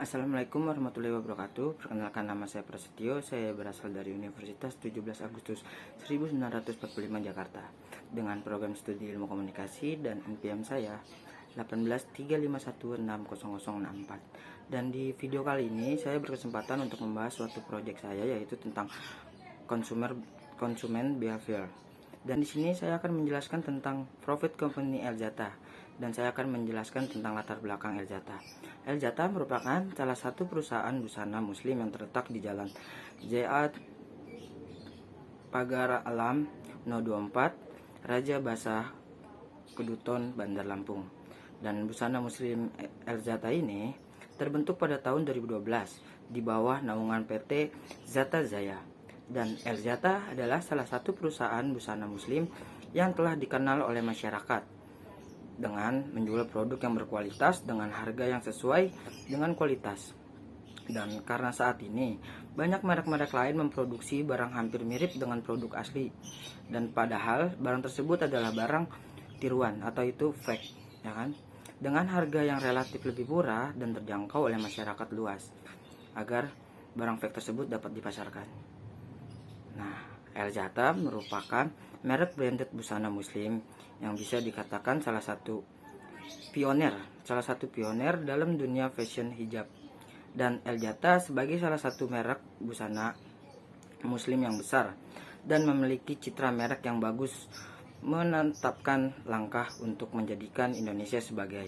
Assalamualaikum warahmatullahi wabarakatuh. Perkenalkan, nama saya Prasetyo. Saya berasal dari Universitas 17 Agustus 1945 Jakarta dengan program studi ilmu komunikasi dan NPM saya 18351600064. Dan di video kali ini saya berkesempatan untuk membahas suatu proyek saya, yaitu tentang konsumen behavior. Dan di sini saya akan menjelaskan tentang profit company Eljata, dan saya akan menjelaskan tentang latar belakang Eljata. Eljata merupakan salah satu perusahaan busana muslim yang terletak di Jalan J.A. Pagar Alam No. 24, Raja Basah, Keduton, Bandar Lampung. Dan busana muslim Eljata ini terbentuk pada tahun 2012 di bawah naungan PT Zata Zaya. Dan Eljata adalah salah satu perusahaan busana muslim yang telah dikenal oleh masyarakat dengan menjual produk yang berkualitas dengan harga yang sesuai dengan kualitas. Dan karena saat ini banyak merek-merek lain memproduksi barang hampir mirip dengan produk asli, dan padahal barang tersebut adalah barang tiruan atau itu fake, ya kan? Dengan harga yang relatif lebih murah dan terjangkau oleh masyarakat luas, agar barang fake tersebut dapat dipasarkan. Nah, Eljata merupakan merek branded busana muslim yang bisa dikatakan salah satu pionir dalam dunia fashion hijab. Dan Eljata sebagai salah satu merek busana muslim yang besar dan memiliki citra merek yang bagus, menetapkan langkah untuk menjadikan Indonesia sebagai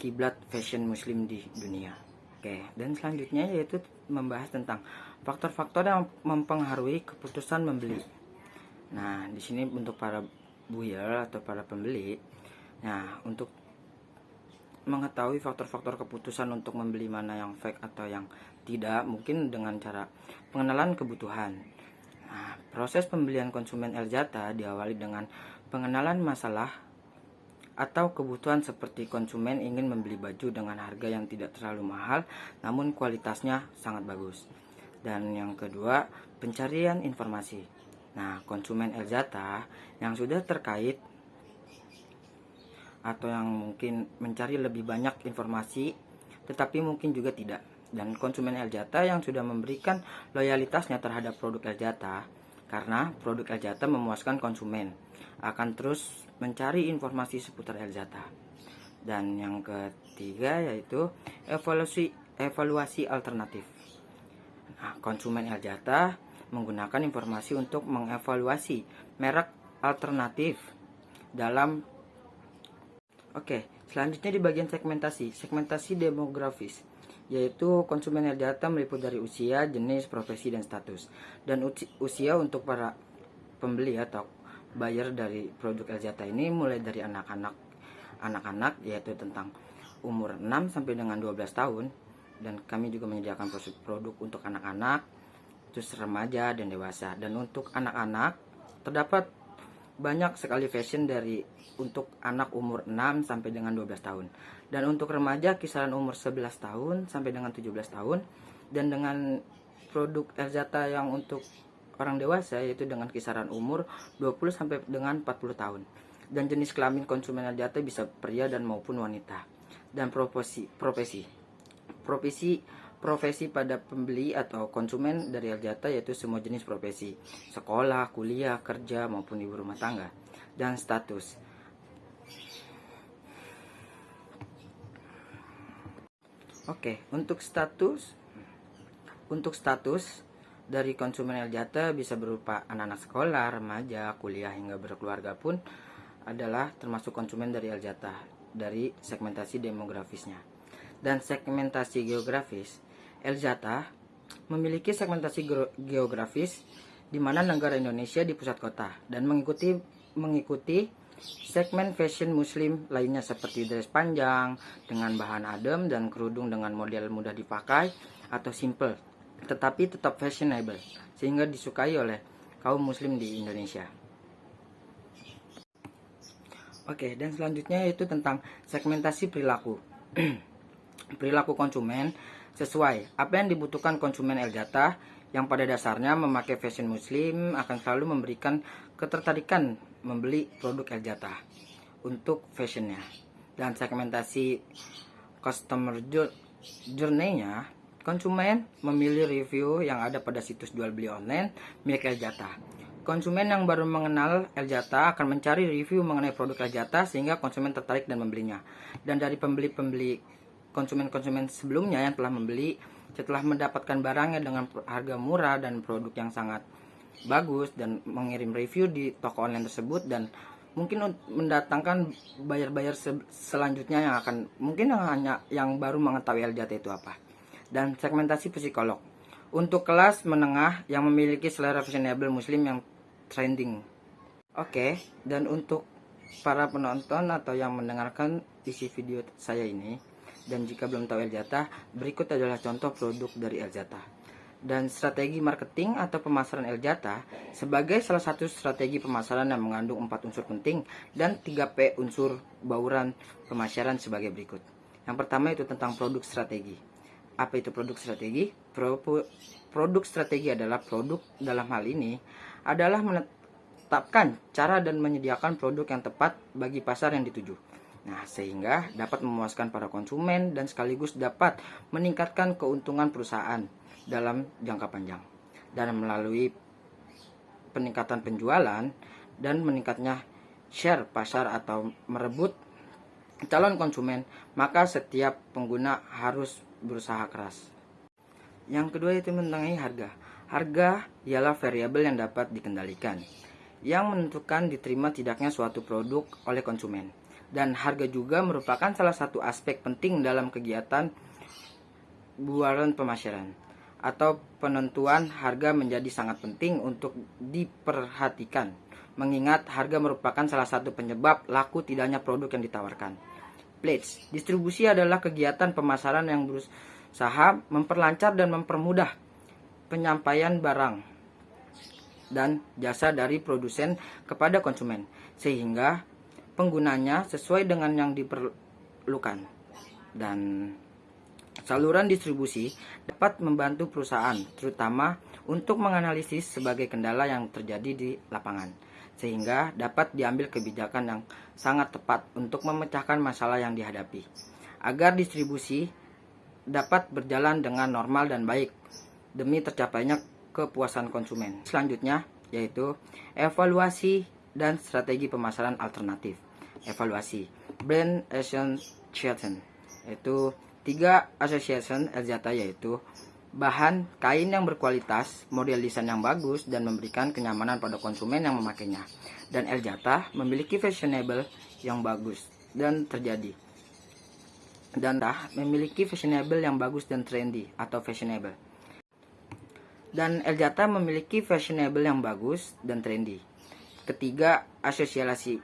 kiblat fashion muslim di dunia. Oke, dan selanjutnya yaitu membahas tentang faktor-faktor yang mempengaruhi keputusan membeli. Nah, di sini untuk para buyer atau para pembeli, nah, untuk mengetahui faktor-faktor keputusan untuk membeli mana yang fake atau yang tidak, mungkin dengan cara pengenalan kebutuhan. Nah, proses pembelian konsumen Eljata diawali dengan pengenalan masalah atau kebutuhan, seperti konsumen ingin membeli baju dengan harga yang tidak terlalu mahal namun kualitasnya sangat bagus. Dan yang kedua, pencarian informasi. Nah, konsumen Eljata yang sudah terkait atau yang mungkin mencari lebih banyak informasi tetapi mungkin juga tidak. Dan konsumen Eljata yang sudah memberikan loyalitasnya terhadap produk Eljata, karena produk Eljata memuaskan konsumen, akan terus mencari informasi seputar Eljata. Dan yang ketiga yaitu evaluasi alternatif. Nah, konsumen Eljata menggunakan informasi untuk mengevaluasi merek alternatif dalam. Oke, selanjutnya di bagian segmentasi demografis, yaitu konsumen Eljata meliput dari usia, jenis, profesi, dan status. Dan usia untuk para pembeli atau buyer dari produk Eljata ini mulai dari anak-anak, yaitu tentang umur 6 sampai dengan 12 tahun. Dan kami juga menyediakan produk untuk anak-anak, terus remaja dan dewasa. Dan untuk anak-anak terdapat banyak sekali fashion untuk anak umur 6 sampai dengan 12 tahun. Dan untuk remaja kisaran umur 11 tahun sampai dengan 17 tahun. Dan dengan produk Eljata yang untuk orang dewasa yaitu dengan kisaran umur 20 sampai dengan 40 tahun. Dan jenis kelamin konsumen Eljata bisa pria dan maupun wanita. Dan profesi pada pembeli atau konsumen dari Eljata yaitu semua jenis profesi, sekolah, kuliah, kerja maupun ibu rumah tangga. Dan status. Oke, untuk status dari konsumen Eljata bisa berupa anak-anak sekolah, remaja, kuliah hingga berkeluarga pun adalah termasuk konsumen dari Eljata dari segmentasi demografisnya. Dan segmentasi geografis, Eljata memiliki segmentasi geografis di mana negara Indonesia di pusat kota dan mengikuti segmen fashion muslim lainnya seperti dress panjang dengan bahan adem dan kerudung dengan model mudah dipakai atau simple tetapi tetap fashionable sehingga disukai oleh kaum muslim di Indonesia. Oke, dan selanjutnya yaitu tentang segmentasi perilaku. Perilaku konsumen sesuai apa yang dibutuhkan konsumen Eljata yang pada dasarnya memakai fashion muslim akan selalu memberikan ketertarikan membeli produk Eljata untuk fashionnya. Dan segmentasi journey-nya, konsumen memilih review yang ada pada situs jual beli online milik Eljata. Konsumen yang baru mengenal Eljata akan mencari review mengenai produk Eljata sehingga konsumen tertarik dan membelinya. Dan dari pembeli-pembeli konsumen-konsumen sebelumnya yang telah membeli, setelah mendapatkan barangnya dengan harga murah dan produk yang sangat bagus dan mengirim review di toko online tersebut, dan mungkin mendatangkan buyer-buyer selanjutnya yang akan mungkin hanya yang baru mengetahui Eljata itu apa. Dan segmentasi psikolog untuk kelas menengah yang memiliki selera fashionable muslim yang trending. Oke, dan untuk para penonton atau yang mendengarkan isi video saya ini, dan jika belum tahu Eljata, berikut adalah contoh produk dari Eljata. Dan strategi marketing atau pemasaran Eljata sebagai salah satu strategi pemasaran yang mengandung 4 unsur penting dan 3P unsur bauran pemasaran sebagai berikut. Yang pertama itu tentang produk strategi. Apa itu produk strategi? Produk strategi adalah produk dalam hal ini adalah menetapkan cara dan menyediakan produk yang tepat bagi pasar yang dituju. Nah, sehingga dapat memuaskan para konsumen dan sekaligus dapat meningkatkan keuntungan perusahaan dalam jangka panjang. Dan melalui peningkatan penjualan dan meningkatnya share pasar atau merebut calon konsumen, maka setiap pengguna harus berusaha keras. Yang kedua itu mengenai harga. Harga ialah variabel yang dapat dikendalikan, yang menentukan diterima tidaknya suatu produk oleh konsumen. Dan harga juga merupakan salah satu aspek penting dalam kegiatan bauran pemasaran, atau penentuan harga menjadi sangat penting untuk diperhatikan, mengingat harga merupakan salah satu penyebab laku tidaknya produk yang ditawarkan. Pledge, distribusi adalah kegiatan pemasaran yang berusaha memperlancar dan mempermudah penyampaian barang dan jasa dari produsen kepada konsumen, sehingga penggunanya sesuai dengan yang diperlukan. Dan saluran distribusi dapat membantu perusahaan, terutama untuk menganalisis sebagai kendala yang terjadi di lapangan, sehingga dapat diambil kebijakan yang sangat tepat untuk memecahkan masalah yang dihadapi, agar distribusi dapat berjalan dengan normal dan baik demi tercapainya kepuasan konsumen. Selanjutnya yaitu evaluasi dan strategi pemasaran alternatif. Evaluasi brand association, yaitu 3 association Eljata, yaitu bahan kain yang berkualitas, model desain yang bagus, dan memberikan kenyamanan pada konsumen yang memakainya. Dan Eljata memiliki fashionable yang bagus dan terjadi. Dan memiliki fashionable yang bagus dan trendy atau fashionable. Dan Eljata memiliki fashionable yang bagus dan trendy. Ketiga asosiasi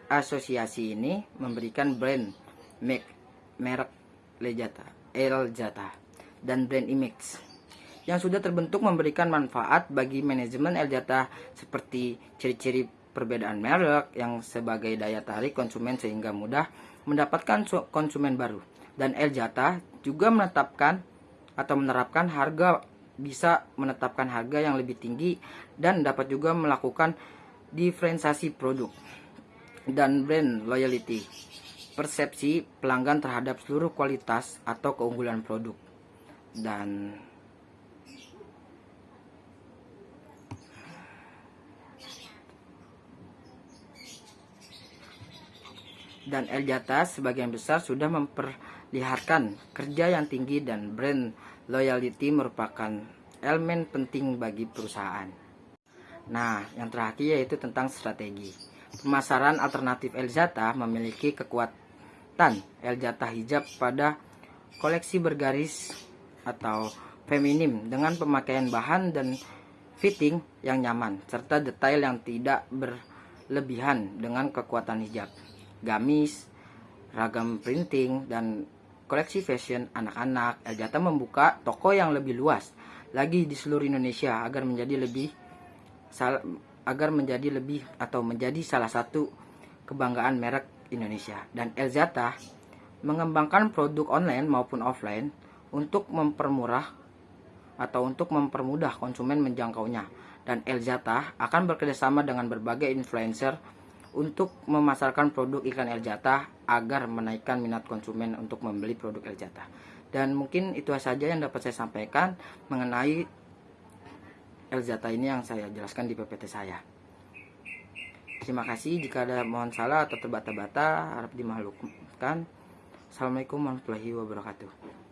ini memberikan brand merek Eljata dan brand image yang sudah terbentuk memberikan manfaat bagi manajemen Eljata, seperti ciri-ciri perbedaan merek yang sebagai daya tarik konsumen sehingga mudah mendapatkan konsumen baru. Dan Eljata juga menerapkan harga, bisa menetapkan harga yang lebih tinggi dan dapat juga melakukan diferensiasi produk. Dan brand loyalty, persepsi pelanggan terhadap seluruh kualitas atau keunggulan produk. Dan Eljata sebagian besar sudah memperlihatkan kerja yang tinggi, dan brand loyalty merupakan elemen penting bagi perusahaan. Nah, yang terakhir yaitu tentang strategi. Pemasaran alternatif Eljata memiliki kekuatan Eljata hijab pada koleksi bergaris atau feminim dengan pemakaian bahan dan fitting yang nyaman serta detail yang tidak berlebihan. Dengan kekuatan hijab, gamis, ragam printing, dan koleksi fashion anak-anak, Eljata membuka toko yang lebih luas lagi di seluruh Indonesia agar menjadi salah satu kebanggaan merek Indonesia. Dan Eljata mengembangkan produk online maupun offline untuk mempermudah konsumen menjangkaunya. Dan Eljata akan bekerjasama dengan berbagai influencer untuk memasarkan produk iklan Eljata agar menaikkan minat konsumen untuk membeli produk Eljata. Dan mungkin itu saja yang dapat saya sampaikan mengenai Elzata ini yang saya jelaskan di PPT saya. Terima kasih. Jika ada mohon salah atau terbata-bata harap dimaklumkan. Assalamualaikum warahmatullahi wabarakatuh.